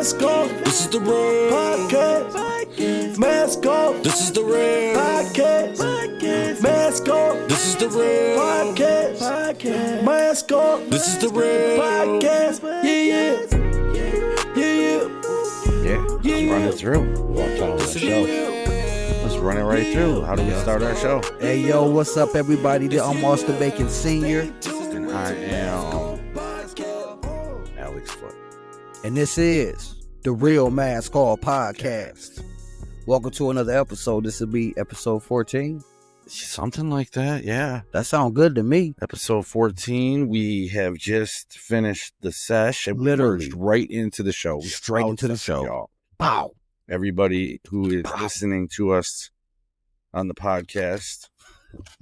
Mask Off. This is the real Podcast. Mask Off. This is the real Podcast. Mask Off. This is the real Podcast. Mask Off. This is the real Podcast. Yeah. Let's run it through. Watch out on the show. Let's run it right through. How do we start our show? Hey, yo, what's up, everybody? I'm Austin Bacon Sr. And I am Alex Foot. And this is the Real Mask Off Podcast. Welcome to another episode. This will be episode 14. Something like that, yeah. That sounds good to me. Episode 14. We have just finished the sesh and Literally. merged right into the show. Straight into the show. Y'all. Pow. Everybody who is listening to us on the podcast.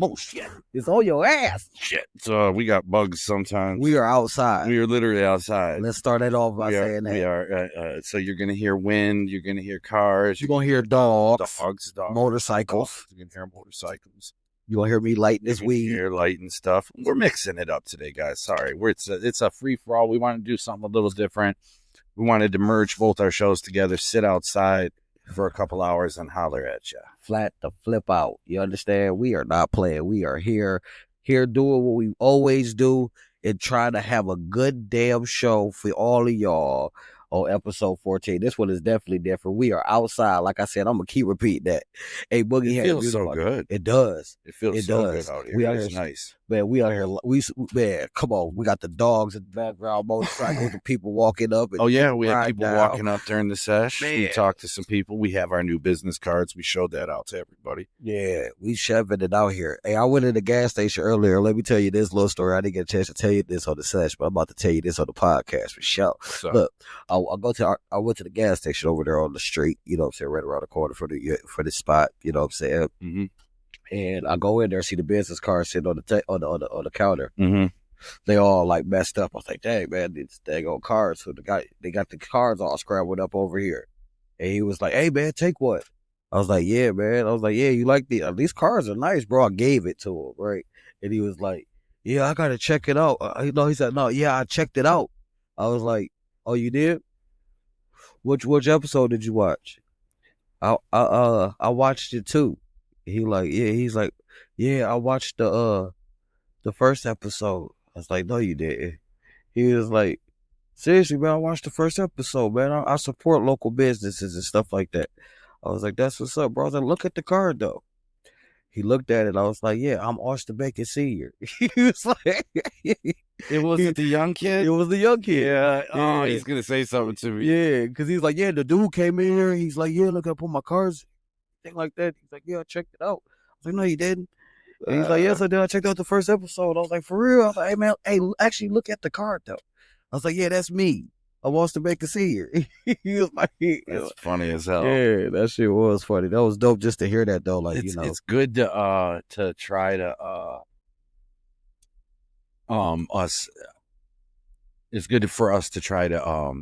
Oh, shit. It's on your ass. Shit. So we got bugs sometimes. We are outside. We are literally outside. Let's start it off by saying that. We are. So you're going to hear wind. You're going to hear cars. You're going to hear dogs, dogs, motorcycles. You're going to hear motorcycles. You're going to hear me lighting this You're weed. gonna hear light and stuff. We're mixing it up today, guys. Sorry. It's a free-for-all. We want to do something a little different. We wanted to merge both our shows together, sit outside for a couple hours and holler at you. Flat to flip out. You understand? We are not playing. We are here doing what we always do and trying to have a good damn show for all of y'all on episode 14. This one is definitely different. We are outside. Like I said, I'm going to keep repeating that. Hey, Boogie, It feels so good. It does. It feels It so does. good out here. We out It's here- nice. Man, we out here. Man, come on. We got the dogs in the background, motorcycles, the people walking up. And Oh, yeah. We had right people now. walking up during the sesh. We Man. talked to some people. We have our new business cards. We showed that out to everybody. Yeah, we shoving it out here. Hey, I went to the gas station earlier. Let me tell you this little story. I didn't get a chance to tell you this on the sesh, but I'm about to tell you this on the podcast for sure. So, Look, I went to the gas station over there on the street, you know what I'm saying, right around the corner for the spot, you know what I'm saying? mhm, And I go in there, see the business cards sitting on the counter. mhm. They all like messed up. I was like, dang, man, these daggone cards. So they got the cards all scrambled up over here. And he was like, hey, man, take one. I was like, yeah, man. I was like, yeah, you like these cards are nice, bro. I gave it to him, right? And he was like, yeah, I got to check it out. He said, no, yeah, I checked it out. I was like, oh, you did? Which episode did you watch? I watched it too. He's like, yeah, I watched the first episode. I was like, no, you didn't. He was like, seriously, man, I watched the first episode, man. I support local businesses and stuff like that. I was like, that's what's up, bro. I was like, look at the card though. He looked at it. I was like, yeah, I'm Austin Bacon Sr. He was like, It wasn't the young kid? it was the young kid. Yeah. Oh, Yeah. he's going to say something to me. Yeah, because he's like, yeah, the dude came in here. He's like, yeah, look, I put my cards, thing like that. He's like, yeah, I checked it out. I was like, no, you didn't. And he's like, yes, I did. I checked out the first episode. I was like, for real? I was like, hey, man, actually look at the card, though. I was like, yeah, that's me. I wants to make a senior. He was like, That's funny as hell. yeah, that shit was funny. That was dope just to hear that, though. Like, It's good to try to us. It's good for us to try to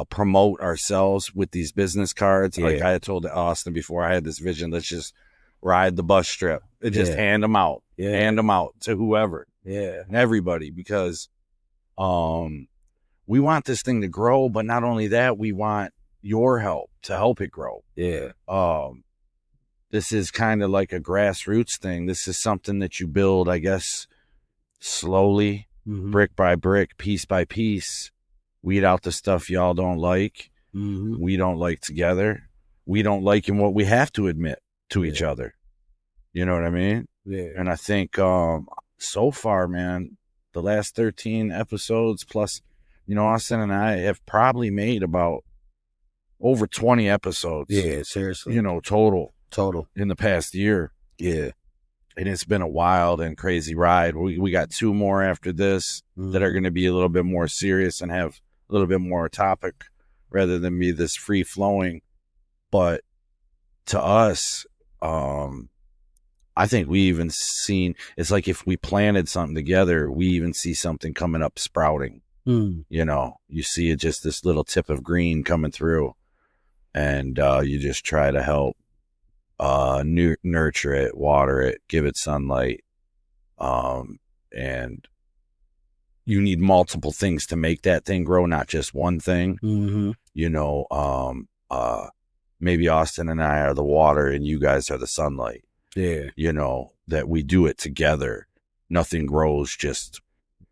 promote ourselves with these business cards. Like Yeah. I had told Austin before, I had this vision. Let's just ride the bus strip and just Yeah. hand them out, to whoever yeah, and everybody, because we want this thing to grow. But not only that, we want your help to help it grow. yeah, This is kind of like a grassroots thing. This is something that you build, I guess, slowly, mm-hmm. brick by brick, piece by piece. Weed out the stuff y'all don't like. Mm-hmm. We don't like together. We don't like in what we have to admit to each other. You know what I mean? Yeah, And I think so far, man, the last 13 episodes plus, Austin and I have probably made about over 20 episodes. yeah, seriously, Total in the past year. yeah, And it's been a wild and crazy ride. We got 2 more after this that are going to be a little bit more serious and have a little bit more topic rather than be this free flowing. But to us, I think we even seen, it's like if we planted something together, we even see something coming up sprouting. Mm. You see it, just this little tip of green coming through, and you just try to help nurture it, water it, give it sunlight, and you need multiple things to make that thing grow, not just one thing. Mm-hmm. You know, maybe Austin and I are the water and you guys are the sunlight. Yeah. You know, that we do it together. Nothing grows just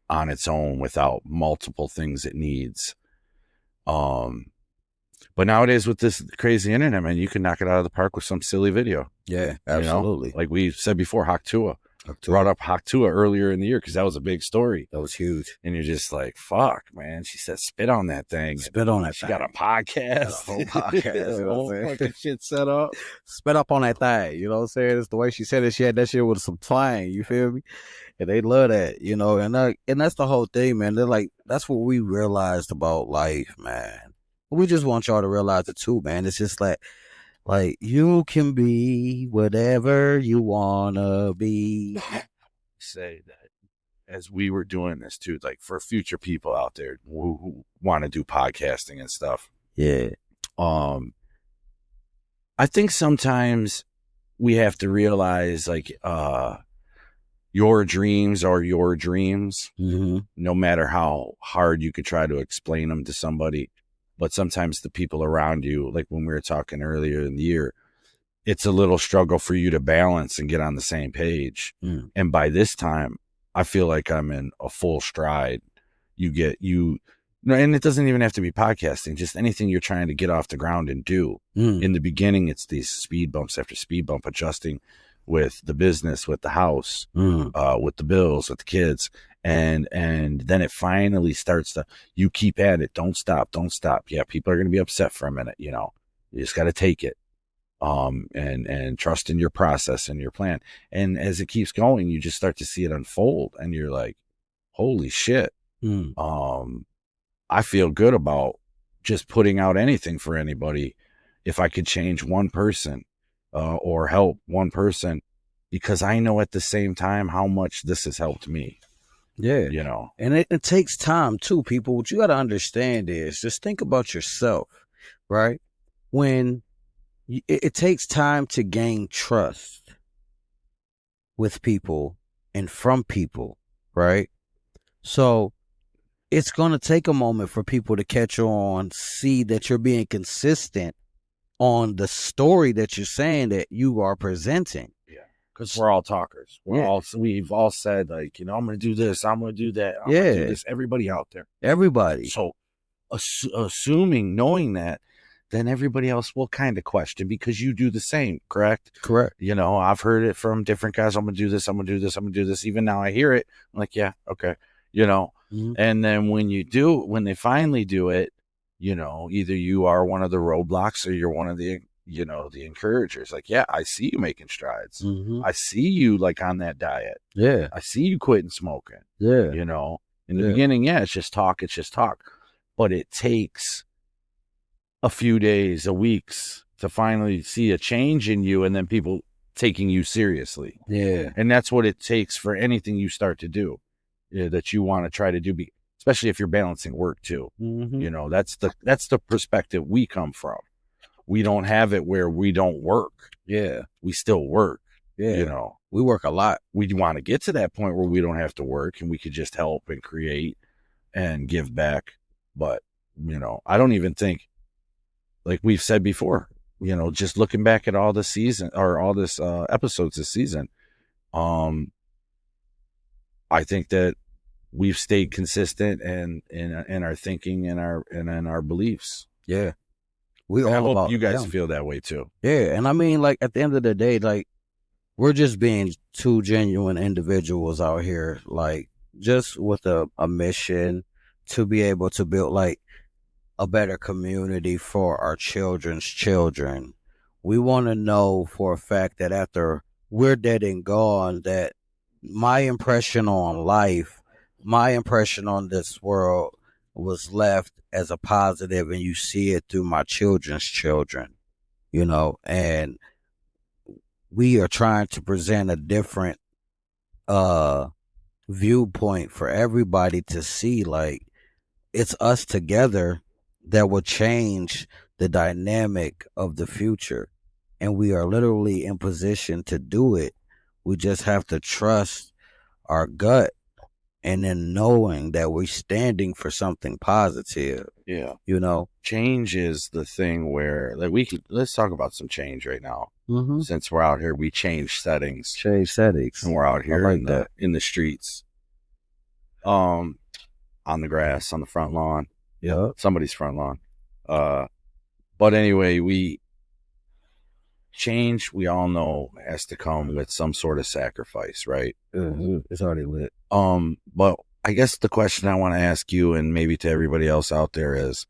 on its own without multiple things it needs. But nowadays with this crazy internet, man, you can knock it out of the park with some silly video. Yeah, you know? absolutely. Like we said before, Haktua. Haktua. Brought up Haktua earlier in the year because that was a big story. That was huge. And you're just like, fuck, man. She said, spit on that thing. Spit on that She thing. got a podcast. Got a whole podcast. You know whole what I'm saying? fucking shit set up. Spit up on that thing. You know what I'm saying? It's the way she said it. She had that shit with some twang. You feel me? And they love that, you know, and that's the whole thing, man. They're like, that's what we realized about life, man. We just want y'all to realize it too, man. It's just like you can be whatever you wanna be. Say that as we were doing this too, like for future people out there who want to do podcasting and stuff. Yeah. I think sometimes we have to realize like, your dreams are your dreams, no matter how hard you could try to explain them to somebody. But sometimes the people around you, like when we were talking earlier in the year, it's a little struggle for you to balance and get on the same page. And by this time, I feel like I'm in a full stride. And it doesn't even have to be podcasting, just anything you're trying to get off the ground and do. In the beginning, it's these speed bumps after speed bump, adjusting with the business, with the house, with the bills, with the kids. And then it finally starts to, you keep at it. Don't stop. Yeah. People are going to be upset for a minute. You know, you just got to take it. And trust in your process and your plan. And as it keeps going, you just start to see it unfold and you're like, holy shit. I feel good about just putting out anything for anybody. If I could change one person, or help one person, because I know at the same time how much this has helped me. Yeah. You know, and it takes time too, people. What you got to understand is just think about yourself, right? When it takes time to gain trust with people and from people, right? So it's going to take a moment for people to catch on, see that you're being consistent on the story that you're saying that you are presenting. Yeah. Because we're all talkers. We've all said, like, you know, I'm going to do this, I'm going to do that. I'm going to do this. Everybody out there. Everybody. So assuming, knowing that, then everybody else will kind of question because you do the same, correct? Correct. You know, I've heard it from different guys. I'm going to do this. I'm going to do this. I'm going to do this. Even now I hear it. I'm like, yeah, okay. You know, and then when they finally do it, you know, either you are one of the roadblocks or you're one of the, you know, the encouragers. Like, yeah, I see you making strides. I see you like on that diet. Yeah. I see you quitting smoking. Yeah. You know, in the beginning, yeah, it's just talk. But it takes a few days, weeks to finally see a change in you and then people taking you seriously. Yeah. And that's what it takes for anything you start to do, that you want to try to do, especially if you're balancing work too. You know, that's the perspective we come from. We don't have it where we don't work. Yeah. We still work. Yeah. You know, we work a lot. We want to get to that point where we don't have to work and we could just help and create and give back. But, you know, I don't even think, like we've said before, you know, just looking back at all this season or all this episodes this season, I think that we've stayed consistent in our thinking and our beliefs. Yeah. I hope you guys feel that way too. Yeah. And I mean, like at the end of the day, like we're just being two genuine individuals out here, like just with a mission to be able to build like a better community for our children's children. We want to know for a fact that after we're dead and gone, that my impression on life, my impression on this world was left as a positive, and you see it through my children's children, you know, and we are trying to present a different viewpoint for everybody to see. Like, it's us together that will change the dynamic of the future, and we are literally in position to do it. We just have to trust our gut and then knowing that we're standing for something positive, Yeah. you know. Change is the thing where, like, let's talk about some change right now. Mm-hmm. Since we're out here, we change settings. Change settings. And we're out here like that. in the streets. On the grass, on the front lawn. Yeah. Somebody's front lawn. But anyway, change, we all know, has to come with some sort of sacrifice, right? It's already lit. But I guess the question I want to ask you, and maybe to everybody else out there, is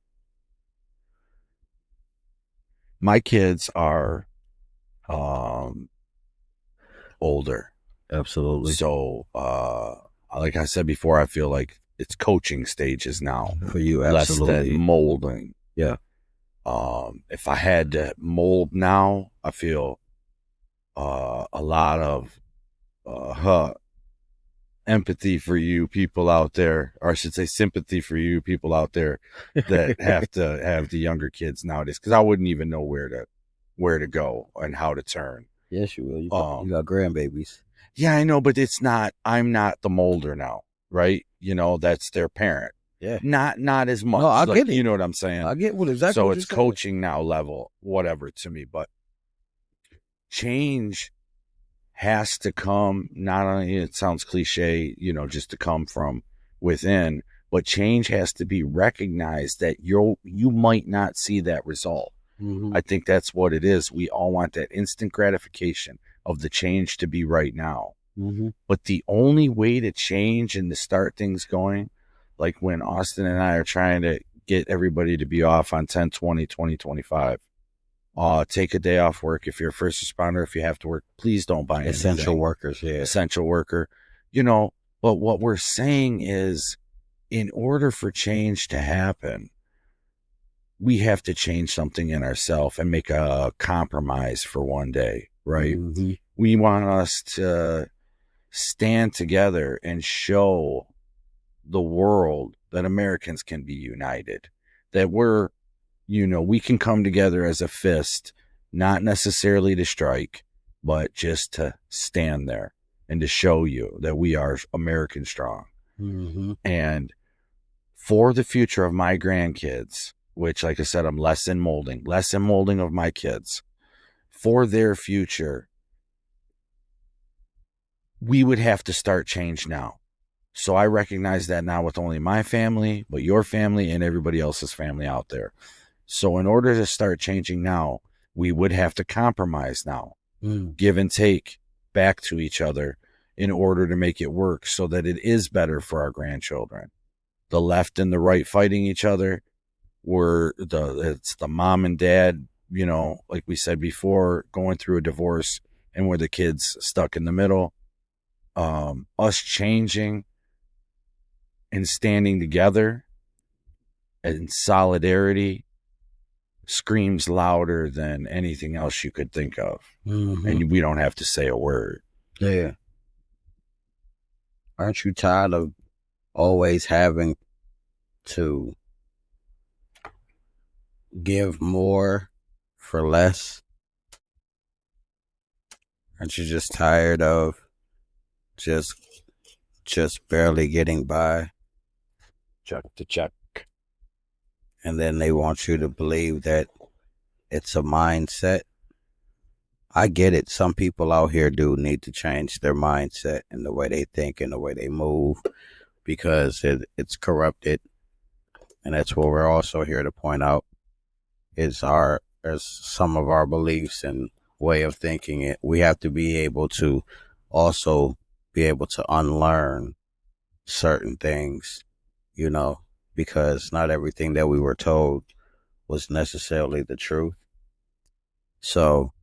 my kids are older. Absolutely. So like I said before, I feel like it's coaching stages now For you, absolutely. less than molding. Yeah. If I had to mold now, I feel a lot of empathy for you people out there, or I should say sympathy for you people out there that have to have the younger kids nowadays, because I wouldn't even know where to go and how to turn. Yes, you will. You got grandbabies. Yeah, I know, but I'm not the molder now, right? You know, that's their parent. Yeah. Not as much. No, I get it. You know what I'm saying? I get exactly so what it's you're saying. coaching now level, whatever to me, but change has to come, not only, it sounds cliche, you know, just to come from within, but change has to be recognized that you might not see that result. Mm-hmm. I think that's what it is. We all want that instant gratification of the change to be right now. Mm-hmm. But the only way to change and to start things going, like when Austin and I are trying to get everybody to be off on 10/20, 2025, take a day off work. If you're a first responder, if you have to work, please don't buy anything. Essential workers, yeah. Essential worker, you know. But what we're saying is, in order for change to happen, we have to change something in ourselves and make a compromise for one day, right? Mm-hmm. We want us to stand together and show the world that Americans can be united, that we can come together as a fist, not necessarily to strike, but just to stand there and to show you that we are American strong. Mm-hmm. And for the future of my grandkids, which, like I said, I'm less in molding of my kids, for their future, we would have to start change now. So I recognize that now with only my family, but your family and everybody else's family out there. So in order to start changing now, we would have to compromise now, give and take back to each other in order to make it work so that it is better for our grandchildren. The left and the right fighting each other, it's the mom and dad, you know, like we said before, going through a divorce and where the kids stuck in the middle. Us changing and standing together in solidarity screams louder than anything else you could think of. Mm-hmm. And we don't have to say a word. Yeah. Aren't you tired of always having to give more for less? Aren't you just tired of just barely getting by? Check to check. And then they want you to believe that it's a mindset. I get it. Some people out here do need to change their mindset and the way they think and the way they move, because it's corrupted. And that's what we're also here to point out is some of our beliefs and way of thinking it. We have to be able to also be able to unlearn certain things, you know, because not everything that we were told was necessarily the truth. So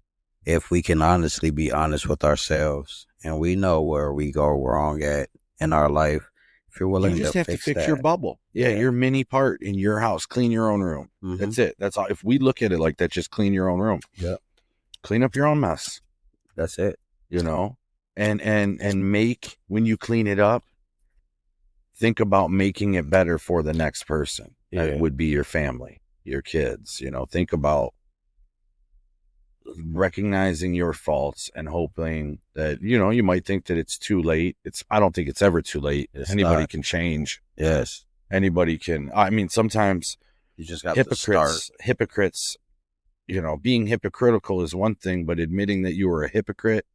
if we can honestly be honest with ourselves and we know where we go wrong at in our life, if you're willing you just to have fix to fix that, your bubble. Yeah, your mini part in your house. Clean your own room. Mm-hmm. That's it. That's all. If we look at it like that, just clean your own room. Yeah. Clean up your own mess. That's it. You know? And make, when you clean it up, think about making it better for the next person. Yeah. That would be your family, your kids. You know, think about recognizing your faults and hoping that, you might think that it's too late. I don't think it's ever too late. Anybody can change. Yes. Anybody can. I mean, sometimes you just got to start. Hypocrites, being hypocritical is one thing, but admitting that you were a hypocrite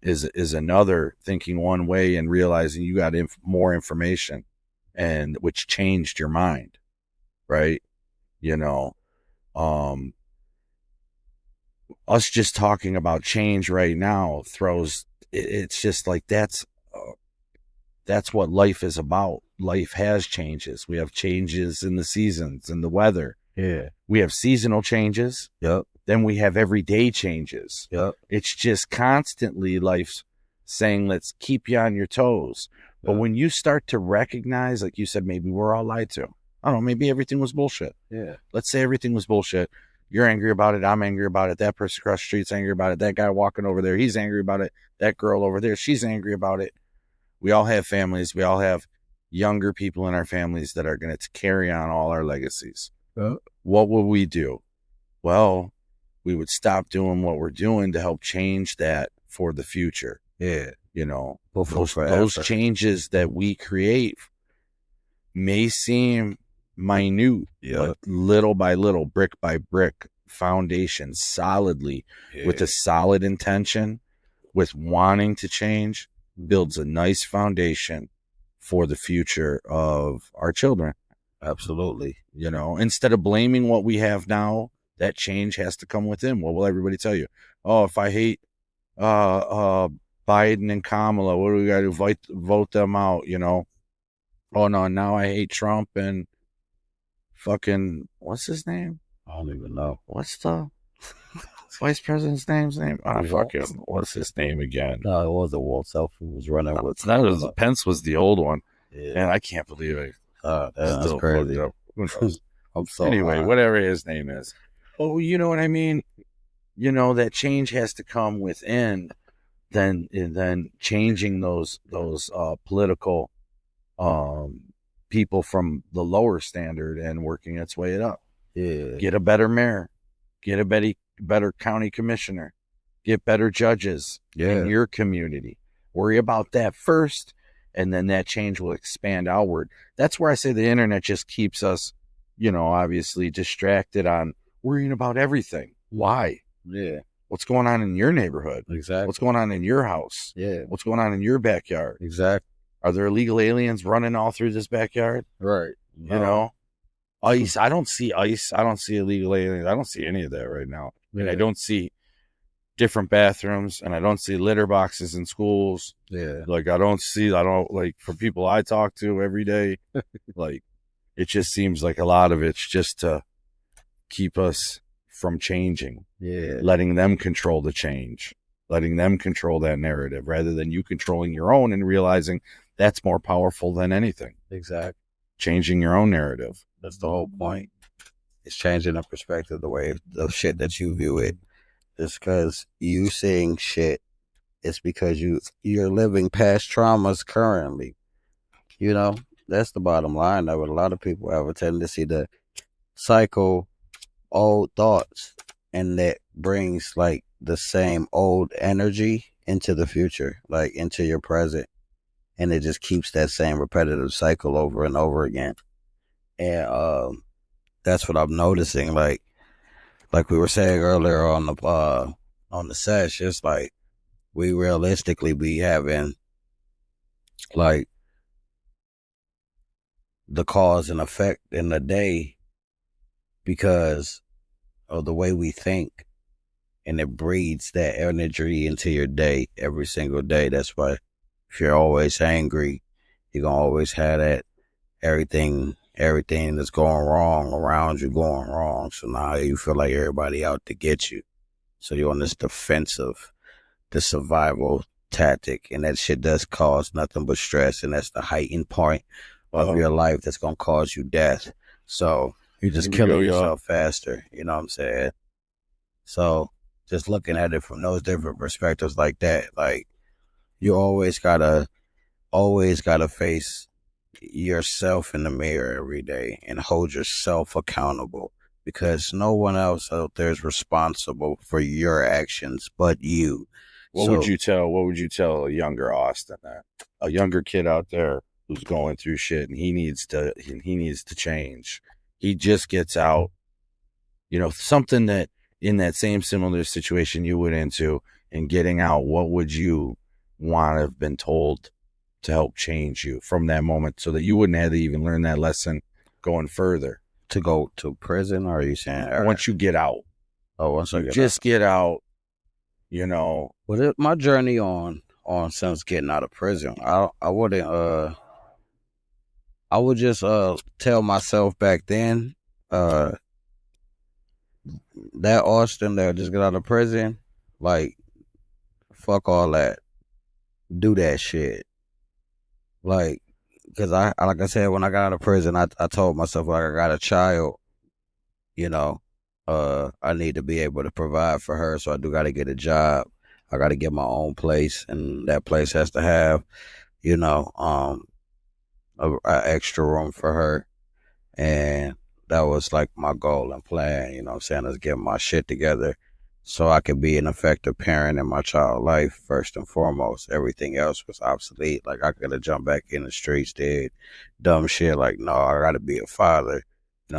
is another. Thinking one way and realizing you got more information, and which changed your mind, right? Us just talking about change right now it's just like that's what life is about. Life has changes. We have changes in the seasons and the weather. Yeah. We have seasonal changes. Yep. Then we have everyday changes. Yep. It's just constantly life's saying, let's keep you on your toes. But when you start to recognize, like you said, maybe we're all lied to. I don't know, maybe everything was bullshit. Yeah. Let's say everything was bullshit. You're angry about it. I'm angry about it. That person across the street's angry about it. That guy walking over there, he's angry about it. That girl over there, she's angry about it. We all have families. We all have younger people in our families that are going to carry on all our legacies. What will we do? Well, we would stop doing what we're doing to help change that for the future. Yeah. Those changes that we create may seem minute, but little by little, brick by brick, foundation solidly, with a solid intention, with wanting to change, builds a nice foundation for the future of our children. Absolutely. Instead of blaming what we have now, that change has to come within. What will everybody tell you? Oh, if I hate Biden and Kamala, what do we got to vote them out? Oh no, now I hate Trump and fucking, what's his name? I don't even know. What's the vice president's name? Fucking, what's his name again? No, it wasn't Waltz. Who was running with? That was Pence was the old one. Yeah. And I can't believe it. That's crazy. I'm sorry. Anyway, whatever his name is. Oh, you know what I mean? That change has to come within, then changing those political people from the lower standard and working its way up. Yeah. Get a better mayor, get a better county commissioner, get better judges in your community. Worry about that first, and then that change will expand outward. That's where I say the internet just keeps us, obviously distracted on worrying about everything. Why? Yeah. What's going on in your neighborhood? Exactly. What's going on in your house? Yeah. What's going on in your backyard? Exactly. Are there illegal aliens running all through this backyard? Right. Ice. I don't see ice. I don't see illegal aliens. I don't see any of that right now. Yeah. And I don't see different bathrooms, and I don't see litter boxes in schools. Yeah. Like, I don't for people I talk to every day, like, it just seems like a lot of it's just to keep us from changing. Yeah. Letting them control the change, letting them control that narrative rather than you controlling your own and realizing that's more powerful than anything. Exactly. Changing your own narrative. That's the whole point. It's changing the perspective, the way the shit that you view it. Just because you seeing shit, it's because you're living past traumas currently. That's the bottom line. A lot of people have a tendency to cycle old thoughts, and that brings like the same old energy into the future, like into your present, and it just keeps that same repetitive cycle over and over again. And that's what I'm noticing. Like we were saying earlier on the sesh, it's like we realistically be having like the cause and effect in the day because of the way we think, and it breeds that energy into your day every single day. That's why if you're always angry, you're gonna always have that everything that's going wrong around you going wrong. So now you feel like everybody out to get you. So you're on this defensive, the survival tactic, and that shit does cause nothing but stress, and that's the heightened point of your life that's gonna cause you death. So you're just killing yourself faster. You know what I'm saying? So just looking at it from those different perspectives like that, like you always gotta face yourself in the mirror every day and hold yourself accountable, because no one else out there is responsible for your actions but you. What would you tell a younger Austin, a younger kid out there who's going through shit and he needs to change? He just gets out, something that in that same similar situation you went into and getting out, what would you want to have been told to help change you from that moment so that you wouldn't have to even learn that lesson going further? To go to prison, or are you saying once you get out? Oh, once I get out, Well, my journey on since getting out of prison, I wouldn't I would just tell myself back then, that Austin that just got out of prison, like, fuck all that. Do that shit. Like, because like I said, when I got out of prison, I told myself, like, I got a child, I need to be able to provide for her, so I do got to get a job. I got to get my own place, and that place has to have, a extra room for her. And that was like my goal and plan, is get my shit together so I could be an effective parent in my child's life first and foremost. Everything else was obsolete. Like, I could have jumped back in the streets, did dumb shit. Like, no, I got to be a father.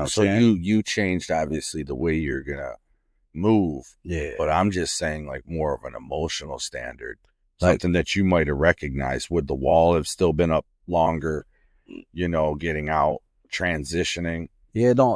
So you changed, obviously, the way you're going to move. Yeah. But I'm just saying, like, more of an emotional standard. Something that you might have recognized. Would the wall have still been up longer, getting out, transitioning? Yeah, did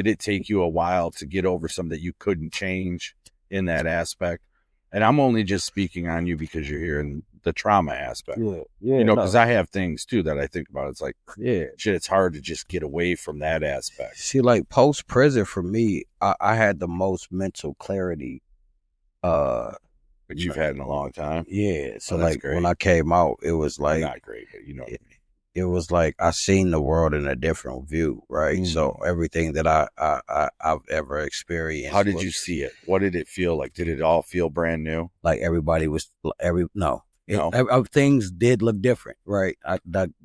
it take you a while to get over something that you couldn't change in that aspect? And I'm only just speaking on you because you're here in the trauma aspect. Yeah. Because I have things too that I think about. It's like, yeah, shit, it's hard to just get away from that aspect. See, like, post prison for me, I had the most mental clarity. But you've had in a long time. Yeah. So like great. When I came out, it was like not great, but what I mean. It was like I seen the world in a different view, right? Mm. So everything that I've ever experienced. How did you see it? What did it feel like? Did it all feel brand new? Like everybody was things did look different, right?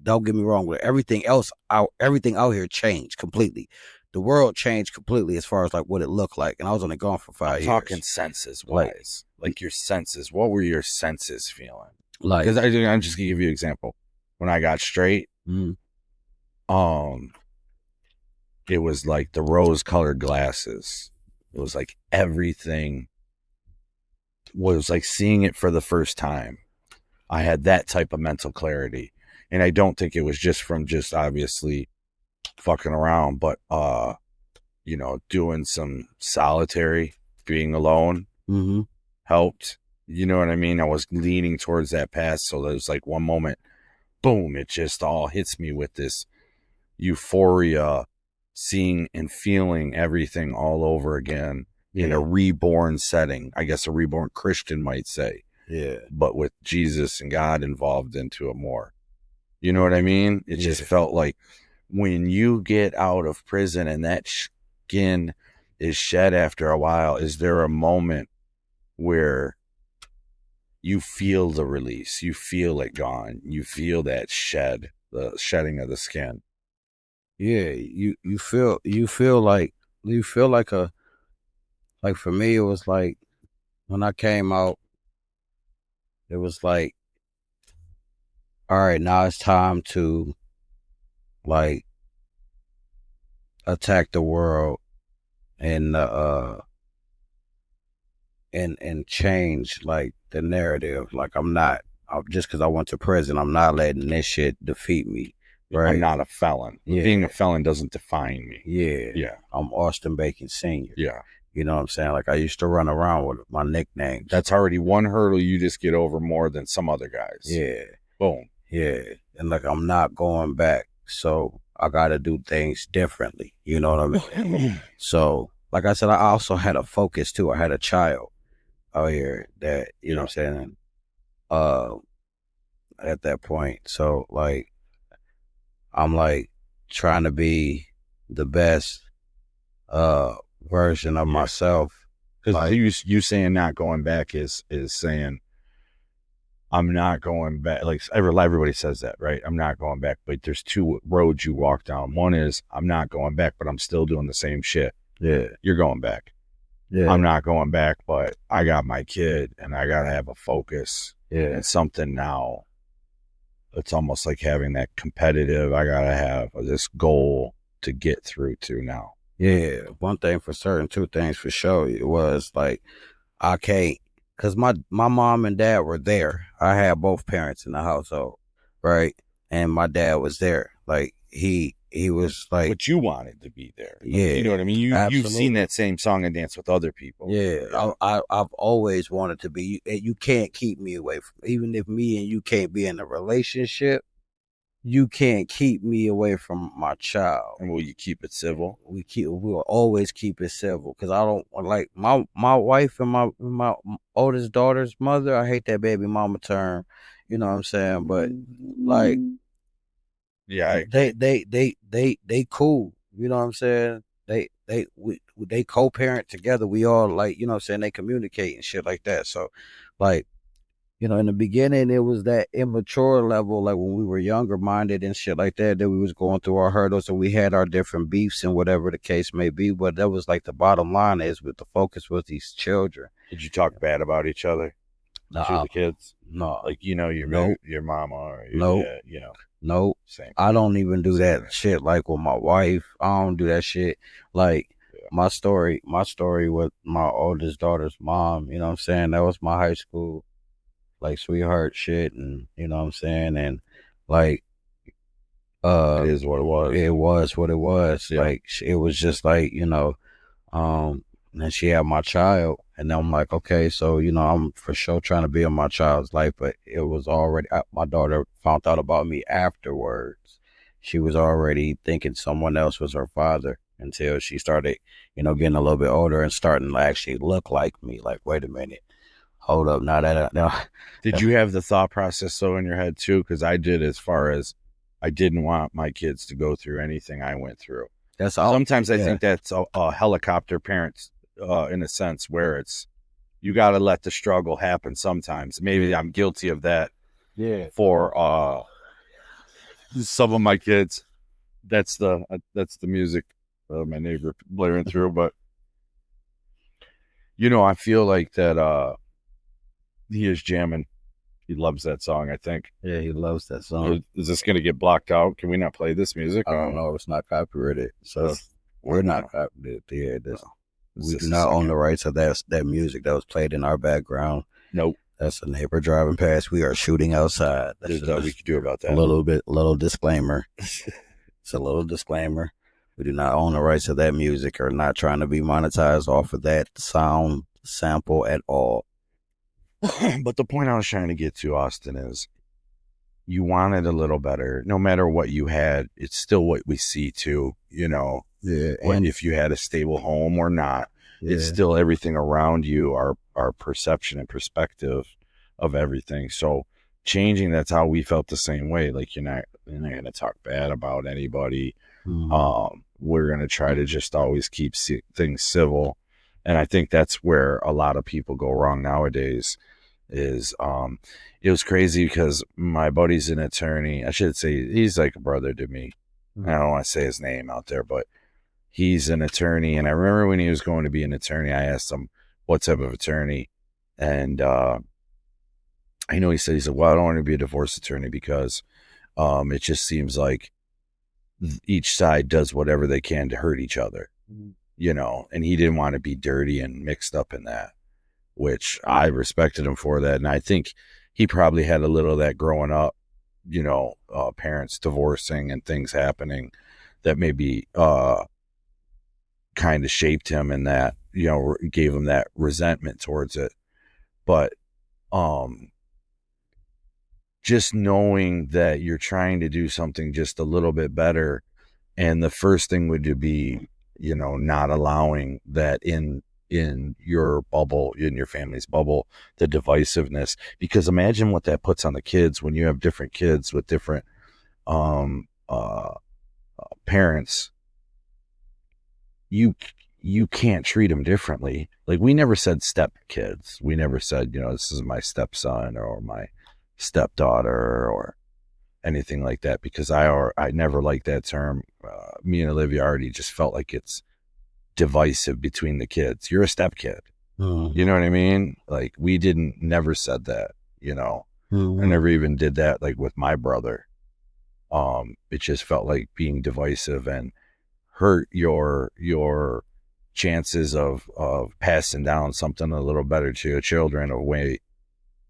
Don't get me wrong, with everything else everything out here changed completely. The world changed completely as far as like what it looked like, and I was only gone for 5 years. Talking senses wise, like your senses. What were your senses feeling? Like, because I'm just gonna give you an example. When I got straight, it was like the rose-colored glasses. It was like everything was like seeing it for the first time. I had that type of mental clarity, and I don't think it was just from just obviously fucking around, but doing some solitary, being alone helped. You know what I mean? I was leaning towards that path, so there was like one moment. Boom, it just all hits me with this euphoria, seeing and feeling everything all over again in a reborn setting. I guess a reborn Christian might say. Yeah. But with Jesus and God involved into it more. You know what I mean? It just felt like when you get out of prison and that skin is shed after a while, is there a moment where you feel the release, you feel it gone, you feel that the shedding of the skin? Yeah, you feel like for me, it was like when I came out, it was like, all right, now it's time to like attack the world and change like the narrative. Like, just because I went to prison, I'm not letting this shit defeat me. Right? I'm not a felon. Yeah. Being a felon doesn't define me. Yeah. I'm Austin Bacon Sr. Yeah. You know what I'm saying? Like, I used to run around with my nicknames. That's already one hurdle you just get over more than some other guys. Yeah. Boom. Yeah. And like, I'm not going back. So I got to do things differently. You know what I mean? So, like I said, I also had a focus too. I had a child out here that, you know what I'm saying? At that point. So like, I'm like trying to be the best version of myself. Because you saying not going back is saying I'm not going back. Like everybody says that, right? I'm not going back. But there's two roads you walk down. One is I'm not going back, but I'm still doing the same shit. Yeah. You're going back. Yeah. I'm not going back, but I got my kid and I got to have a focus. Yeah. And something now. It's almost like having that competitive, I got to have this goal to get through to now. Yeah. One thing for certain, two things for sure. It was like, I can't, because my mom and dad were there. I had both parents in the household, right? And my dad was there. Like, he was like, But you wanted to be there. Yeah, You know what I mean? You've absolutely. seen that same song and dance with other people. yeah, I've always wanted to be. You can't keep me away from, even if me and you can't be in a relationship, you can't keep me away from my child. And will you keep it civil? We'll always keep it civil, because I don't like my wife and my oldest daughter's mother. I hate that baby mama term, you know what I'm saying? But like, Yeah. they cool, you know what I'm saying? They co-parent together. We all, like, you know what I'm saying, they communicate and shit like that. So like, you know, in the beginning, it was that immature level, like when we were younger minded and shit like that, that we was going through our hurdles and we had our different beefs and whatever the case may be. But that was like the bottom line is, with the focus with these children. Did you talk bad about each other to the kids? No, Like, you know, your mama or your Nope. dad, you know, no, same. I don't even do Same. that shit like with my wife. I don't do that shit. Like, my story with my oldest daughter's mom, you know what I'm saying? That was my high school, like, sweetheart shit, and you know what I'm saying? And like, It is what it was. it was what it was. Yeah. Like, it was just like, you know, and then she had my child, and then I'm like, okay, so, you know, I'm for sure trying to be in my child's life, but it was already, my daughter found out about me afterwards. She was already thinking someone else was her father, until she started, you know, getting a little bit older and starting to actually look like me. Like, wait a minute, hold up, now. Did you have the thought process so in your head too? Because I did, as far as I didn't want my kids to go through anything I went through. That's all. Sometimes I think that's a helicopter parents, in a sense, where it's, you got to let the struggle happen sometimes. Maybe I'm guilty of that. Yeah. For some of my kids, that's the music my neighbor blaring through. But you know, I feel like that he is jamming. He loves that song, I think. Yeah, he loves that song. Is this going to get blocked out? Can we not play this music? I don't know. It's not copyrighted, so we're not copyrighted. Yeah, we do not own the rights of that music that was played in our background. Nope. That's a neighbor driving past. We are shooting outside. There's nothing we can do about that. A little disclaimer. It's a little disclaimer. We do not own the rights of that music, or not trying to be monetized off of that sound sample at all. But the point I was trying to get to, Austin, is you wanted a little better. No matter what you had, it's still what we see too, you know. Yeah. And if you had a stable home or not, it's still everything around you, our perception and perspective of everything. So changing, that's how we felt the same way. Like, you're not going to talk bad about anybody. Mm-hmm. We're going to try to just always keep things civil. And I think that's where a lot of people go wrong nowadays. Is it was crazy because my buddy's an attorney. I should say he's like a brother to me. I don't want to say his name out there, but he's an attorney. And I remember when he was going to be an attorney, I asked him what type of attorney. And I know he said, well, I don't want to be a divorce attorney because it just seems like each side does whatever they can to hurt each other, you know, and he didn't want to be dirty and mixed up in that, which I respected him for that. And I think he probably had a little of that growing up, you know, parents divorcing and things happening that maybe kind of shaped him in that, you know, gave him that resentment towards it. But just knowing that you're trying to do something just a little bit better, and the first thing would be, you know, not allowing that in your bubble, in your family's bubble, the divisiveness, because imagine what that puts on the kids when you have different kids with different parents. You can't treat them differently. Like, we never said step kids. We never said, you know, this is my stepson or my stepdaughter or anything like that, because I never liked that term. Me and Olivia already just felt like it's divisive between the kids. You're a stepkid. You know what I mean? Like, we never said that, you know. I never even did that, like, with my brother. It just felt like being divisive and hurt your chances of passing down something a little better to your children, a way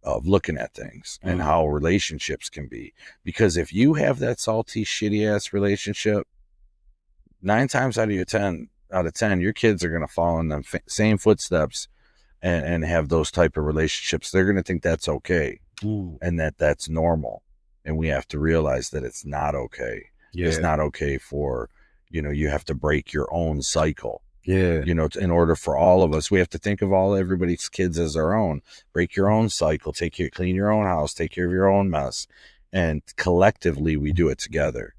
of looking at things and how relationships can be. Because if you have that salty, shitty ass relationship, 9 times out of 10, your kids are going to follow in them same footsteps and have those type of relationships. They're going to think that's okay and that's normal. And we have to realize that it's not okay. Yeah. It's not okay for, you know, you have to break your own cycle. Yeah. You know, in order for all of us, we have to think of everybody's kids as our own. Break your own cycle, clean your own house, take care of your own mess. And collectively we do it together.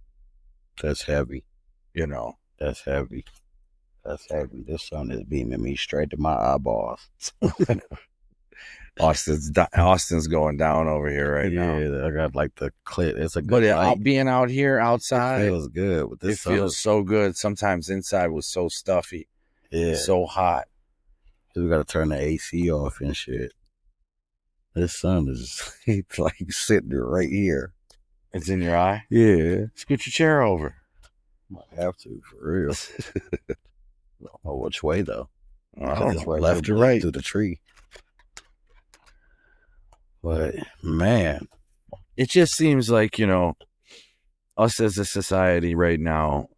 That's heavy. You know. That's heavy. That's heavy. This sun is beaming me straight to my eyeballs. Austin's going down over here right now. Yeah, I got like the clit. It's a good But being out here outside, it feels good. With this feels so good. Sometimes inside was so stuffy. Yeah. So hot. We got to turn the AC off and shit. This sun is it's like sitting right here. It's in your eye? Yeah. Scoot your chair over. Might have to, for real. I don't know which way, though. I don't know, right, left or right. Through the tree. But, man. It just seems like, you know, us as a society right now,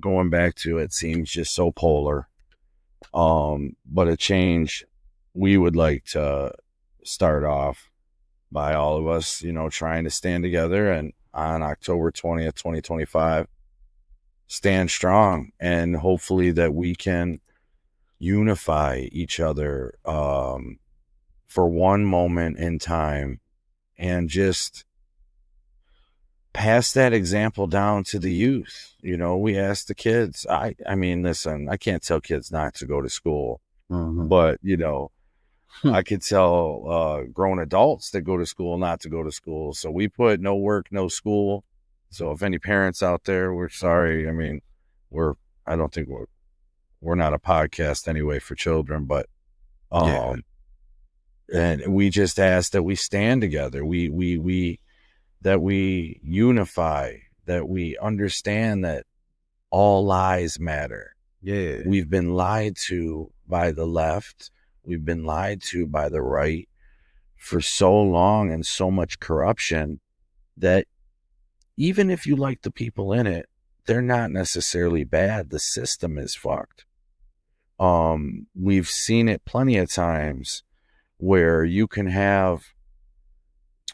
going back to it, seems just so polar. But a change, we would like to start off by all of us, you know, trying to stand together and on October 20th, 2025, stand strong, and hopefully that we can unify each other for one moment in time and just pass that example down to the youth. You know, we ask the kids, I mean, listen, I can't tell kids not to go to school, but, you know, I could tell grown adults that go to school not to go to school. So we put no work, no school. So if any parents out there, we're sorry. I mean, I don't think we're not a podcast anyway for children, but, and we just ask that we stand together. That we unify, that we understand that all lies matter. Yeah. We've been lied to by the left. We've been lied to by the right for so long, and so much corruption that even if you like the people in it, they're not necessarily bad. The system is fucked. We've seen it plenty of times where you can have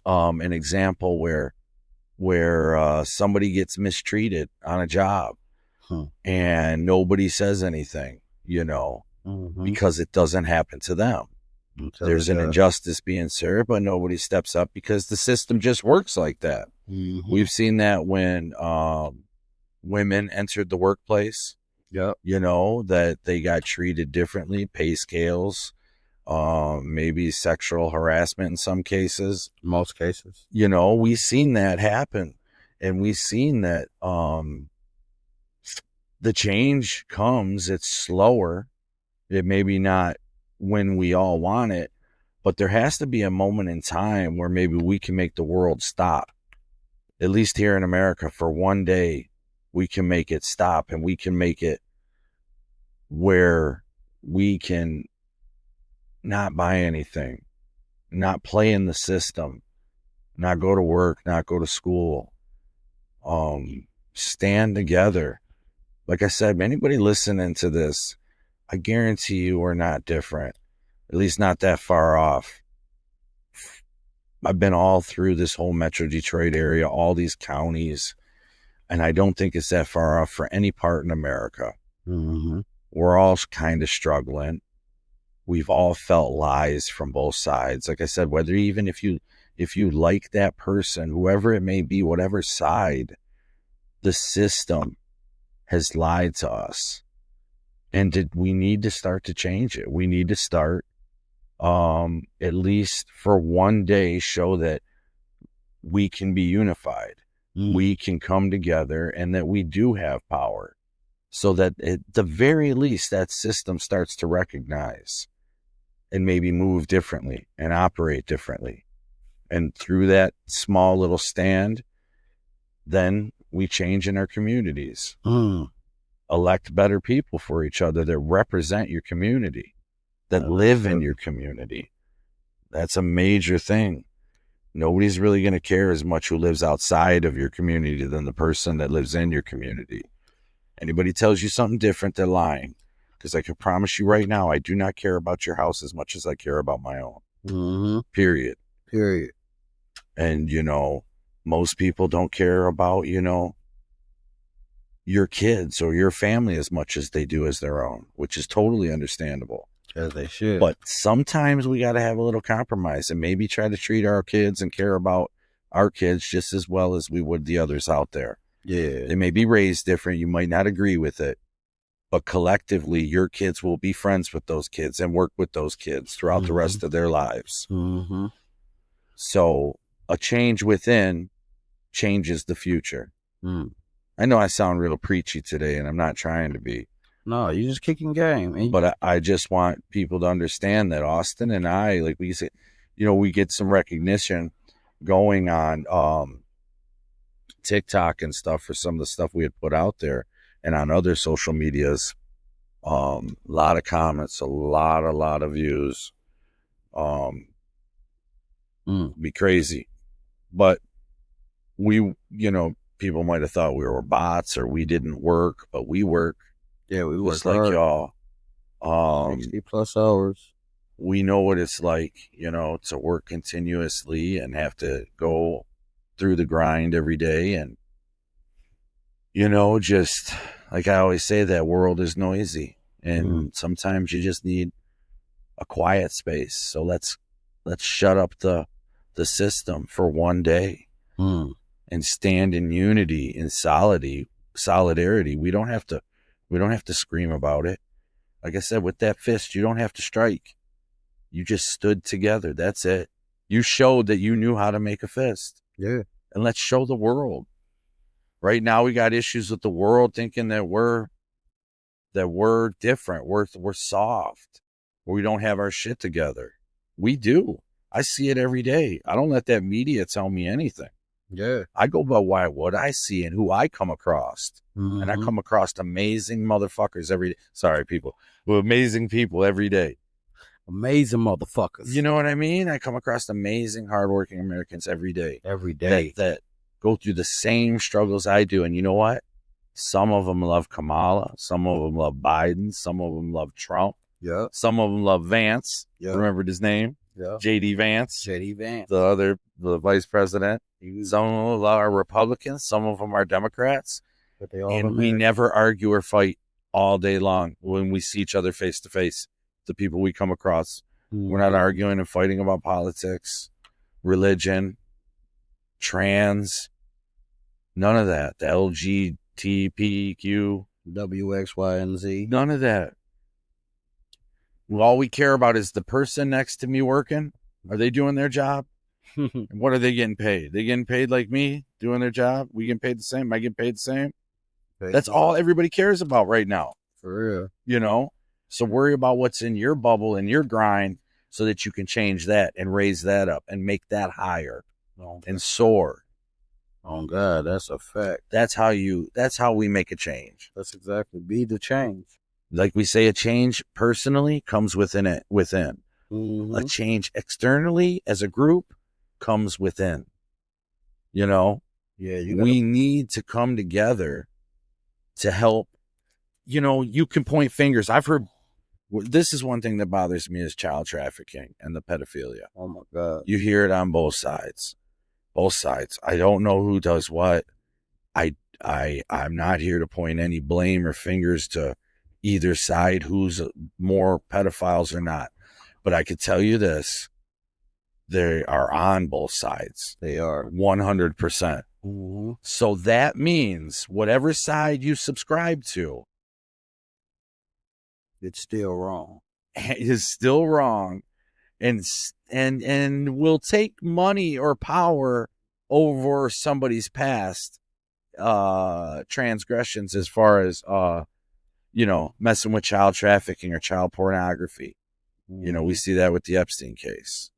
an example where somebody gets mistreated on a job and nobody says anything, you know, because it doesn't happen to them. There's an injustice being served, but nobody steps up because the system just works like that. We've seen that when women entered the workplace, you know, that they got treated differently, pay scales, maybe sexual harassment in some cases. Most cases. You know, we've seen that happen, and we've seen that the change comes, it's slower. It may be not when we all want it, but there has to be a moment in time where maybe we can make the world stop. At least here in America, for one day, we can make it stop, and we can make it where we can not buy anything, not play in the system, not go to work, not go to school, stand together. Like I said, anybody listening to this, I guarantee you we're not different, at least not that far off. I've been all through this whole Metro Detroit area, all these counties, and I don't think it's that far off for any part in America. We're all kind of struggling. We've all felt lies from both sides. Like I said, whether even if you like that person, whoever it may be, whatever side, the system has lied to us. And we need to start to change it. We need to start, at least for one day, show that we can be unified. We can come together, and that we do have power, so that at the very least that system starts to recognize and maybe move differently and operate differently. And through that small little stand, then we change in our communities. Elect better people for each other that represent your community, that live in your community. That's a major thing. Nobody's really going to care as much who lives outside of your community than the person that lives in your community. Anybody tells you something different, they're lying. Because I can promise you right now, I do not care about your house as much as I care about my own. Period. And, you know, most people don't care about, you know, your kids or your family as much as they do as their own, which is totally understandable. As they should. But sometimes we got to have a little compromise and maybe try to treat our kids and care about our kids just as well as we would the others out there. Yeah. They may be raised different. You might not agree with it, but collectively your kids will be friends with those kids and work with those kids throughout the rest of their lives. So a change within changes the future. I know I sound real preachy today, and I'm not trying to be. No, you just kicking game. But I just want people to understand that Austin and I, like we say, you know, we get some recognition going on TikTok and stuff for some of the stuff we had put out there, and on other social medias. A lot of comments, a lot of views. Be crazy. But we, you know, people might have thought we were bots or we didn't work, but we work. Yeah, we work just like y'all. 60 plus hours. We know what it's like, you know, to work continuously and have to go through the grind every day. And, you know, just like I always say, that world is noisy, and sometimes you just need a quiet space. So let's shut up the system for one day and stand in unity, in solidarity. We don't have to scream about it. Like I said, with that fist, you don't have to strike. You just stood together. That's it. You showed that you knew how to make a fist. Yeah. And let's show the world. Right now we got issues with the world thinking that we're different. We're soft. We don't have our shit together. We do. I see it every day. I don't let that media tell me anything. Yeah. I go by what I see and who I come across. And I come across amazing motherfuckers every day. Sorry, people. Well, amazing people every day. Amazing motherfuckers. You know what I mean? I come across amazing, hardworking Americans every day. Every day. That go through the same struggles I do. And you know what? Some of them love Kamala. Some of them love Biden. Some of them love Trump. Yeah. Some of them love Vance. Yeah. Remembered his name? Yeah. J.D. Vance. J.D. Vance. The vice president. Some of them are Republicans. Some of them are Democrats. But they all and we never argue or fight all day long when we see each other face to face. The people we come across. We're not arguing and fighting about politics, religion, trans, none of that. The LGBTQ, W, X, Y, and Z. none of that. All we care about is the person next to me working. Are they doing their job? And what are they getting paid? They getting paid like me, doing their job? We getting paid the same? Am I getting paid the same? That's all everybody cares about right now. For real. You know? So worry about what's in your bubble and your grind so that you can change that and raise that up and make that higher and soar. Oh God, that's a fact. That's how we make a change. That's exactly. Be the change. Like we say, a change personally comes within. A change externally as a group comes within. You know? Yeah. We need to come together to help. You know, you can point fingers. I've heard. This is one thing that bothers me is child trafficking and the pedophilia. Oh my God. You hear it on both sides. Both sides. I don't know who does what. I'm not here to point any blame or fingers to either side who's more pedophiles or not. But I could tell you this. They are on both sides. They are. 100%. So that means whatever side you subscribe to, it's still wrong. Is still wrong, and will take money or power over somebody's past transgressions as far as messing with child trafficking or child pornography. We see that with the Epstein case.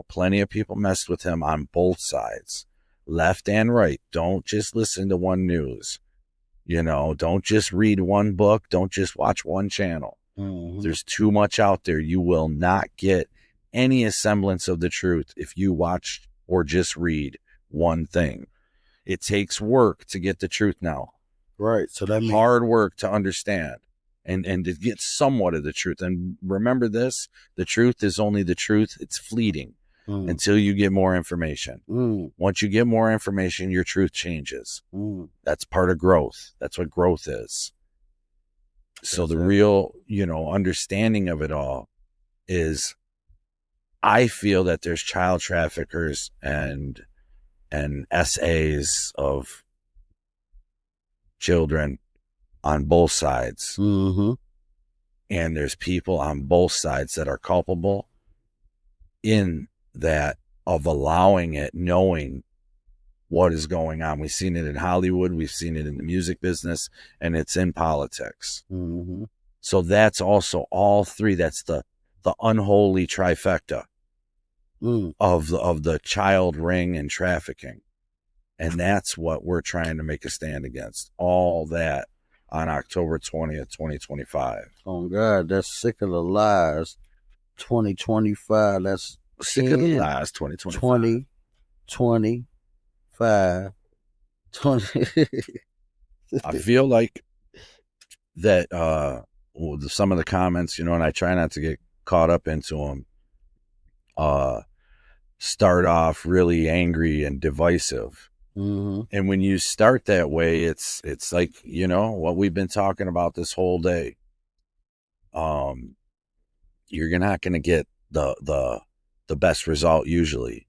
Plenty of people messed with him on both sides, left and right. Don't just listen to one news. Don't just read one book. Don't just watch one channel. There's too much out there. You will not get any semblance of the truth if you watch or just read one thing. It takes work to get the truth now. Right. So that means hard work to understand and to get somewhat of the truth. And remember this, the truth is only the truth. It's fleeting until you get more information. Once you get more information, your truth changes. That's part of growth. That's what growth is. So the real, understanding of it all is, I feel that there's child traffickers and SAs of children on both sides. And there's people on both sides that are culpable in that of allowing it, knowing what is going on. We've seen it in Hollywood. We've seen it in the music business, and it's in politics. So that's also all three. That's the unholy trifecta of the child ring and trafficking. And that's what we're trying to make a stand against. All that on October 20th, 2025. Oh, God, that's sick of the lies. 2025, that's sick of the lies, 2025. 20. I feel like that some of the comments, and I try not to get caught up into them, start off really angry and divisive. And when you start that way, it's like, what we've been talking about this whole day. You're not going to get the best result usually.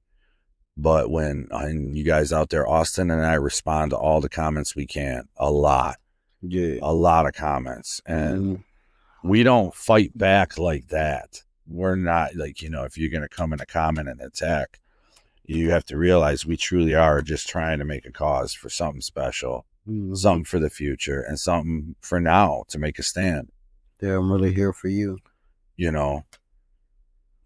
But when you guys out there, Austin and I respond to all the comments we can, a lot of comments, and we don't fight back like that. We're not like, if you're going to come in a comment and attack, you have to realize we truly are just trying to make a cause for something special, something for the future, and something for now to make a stand. Yeah, I'm really here for you.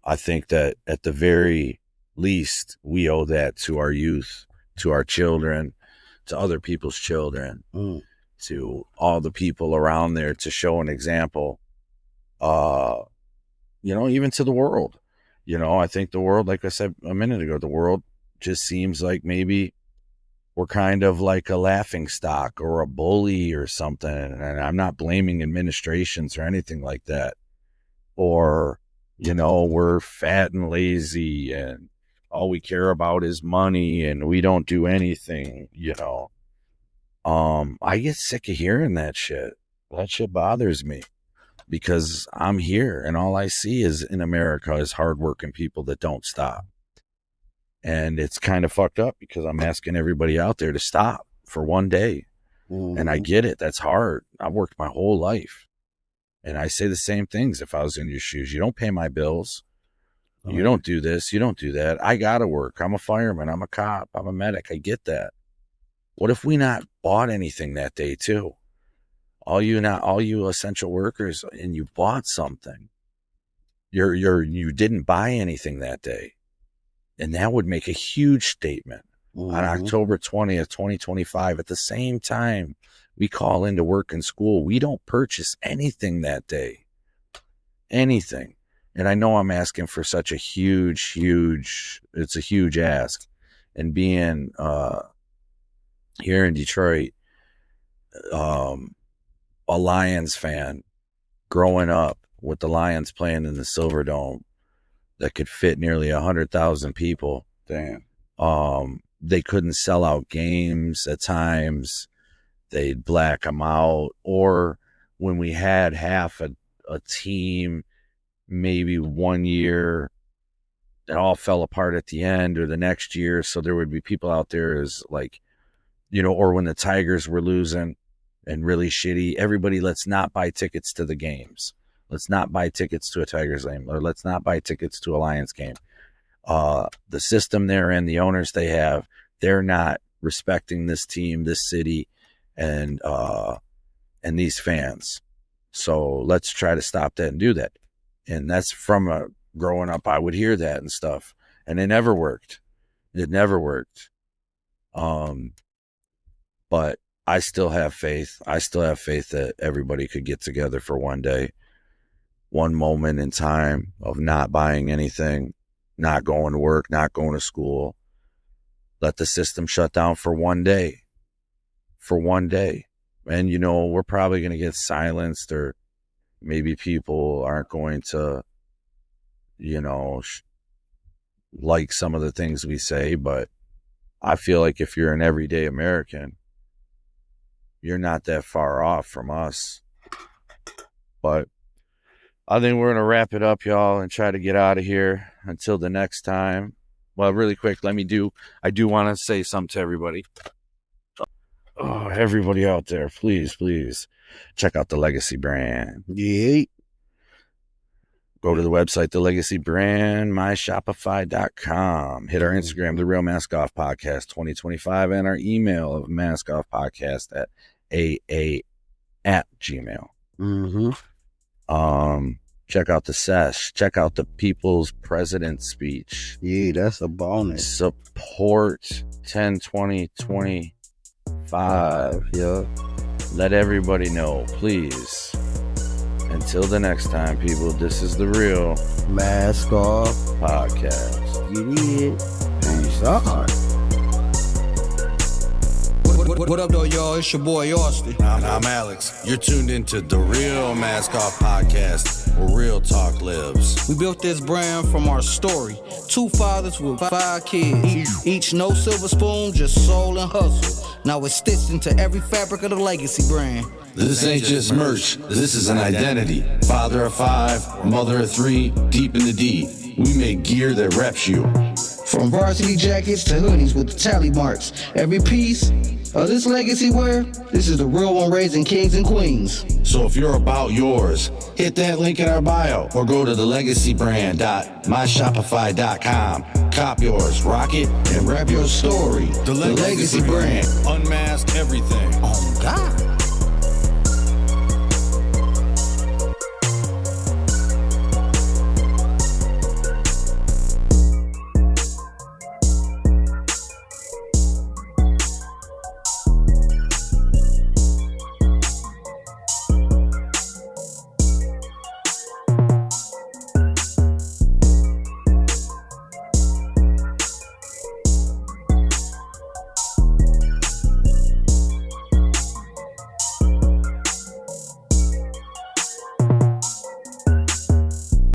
I think that at the very least, we owe that to our youth, to our children, to other people's children, to all the people around there, to show an example, even to the world. I think the world, like I said a minute ago, the world just seems like maybe we're kind of like a laughing stock or a bully or something. And I'm not blaming administrations or anything like that. Or, we're fat and lazy and all we care about is money and we don't do anything, I get sick of hearing that shit. That shit bothers me because I'm here and all I see is in America is hardworking people that don't stop. And it's kind of fucked up because I'm asking everybody out there to stop for one day. And I get it. That's hard. I've worked my whole life. And I say the same things if I was in your shoes. You don't pay my bills. You don't do this. You don't do that. I got to work. I'm a fireman. I'm a cop. I'm a medic. I get that. What if we not bought anything that day too? All you essential workers, and you bought something. You didn't buy anything that day. And that would make a huge statement on October 20th, 2025. At the same time, we call into work and school. We don't purchase anything that day. Anything. And I know I'm asking for such a huge, it's a huge ask. And being here in Detroit, a Lions fan, growing up with the Lions playing in the Silverdome that could fit nearly 100,000 people. Damn. They couldn't sell out games at times. They'd black them out. Or when we had half a team, maybe one year, it all fell apart at the end, or the next year. So there would be people out there as like, or when the Tigers were losing and really shitty, everybody, let's not buy tickets to the games. Let's not buy tickets to a Tigers game, or let's not buy tickets to a Lions game. the system they're in, the owners they have, they're not respecting this team, this city, and these fans. So let's try to stop that and do that. And that's from growing up, I would hear that and stuff, and it never worked. It never worked. But I still have faith. I still have faith that everybody could get together for one day, one moment in time of not buying anything, not going to work, not going to school. Let the system shut down for one day. For one day. And, we're probably going to get silenced, or maybe people aren't going to, like some of the things we say. But I feel like if you're an everyday American, you're not that far off from us. But I think we're going to wrap it up, y'all, and try to get out of here until the next time. Well, really quick, I do want to say something to everybody. Oh, everybody out there, please check out the Legacy brand. Yeah. Go to the website, the Legacy brand, myshopify.com. Hit our Instagram, The Real Mask Off Podcast 2025, and our email of maskoffpodcast@aa@gmail. Mm-hmm. Check out the sesh. Check out the People's President speech. Yeah, that's a bonus. Support 10/20/25. Yeah. Let everybody know, please. Until the next time, people, this is The Real Mask Off Podcast. You did. Peace out. What up, though, y'all? It's your boy, Austin. And I'm Alex. You're tuned into The Real Mask Off Podcast, where real talk lives. We built this brand from our story. 2 fathers with 5 kids. Each no silver spoon, just soul and hustle. Now it's stitched into every fabric of the Legacy brand. This ain't just merch. This is an identity. Father of 5, mother of 3, deep in the D. We make gear that reps you. From varsity jackets to hoodies with the tally marks. Every piece of this legacy wear, this is the real one raising kings and queens. So if you're about yours, hit that link in our bio or go to thelegacybrand.myshopify.com. Cop yours, rock it, and rep your story. The Legacy brand. Unmask everything.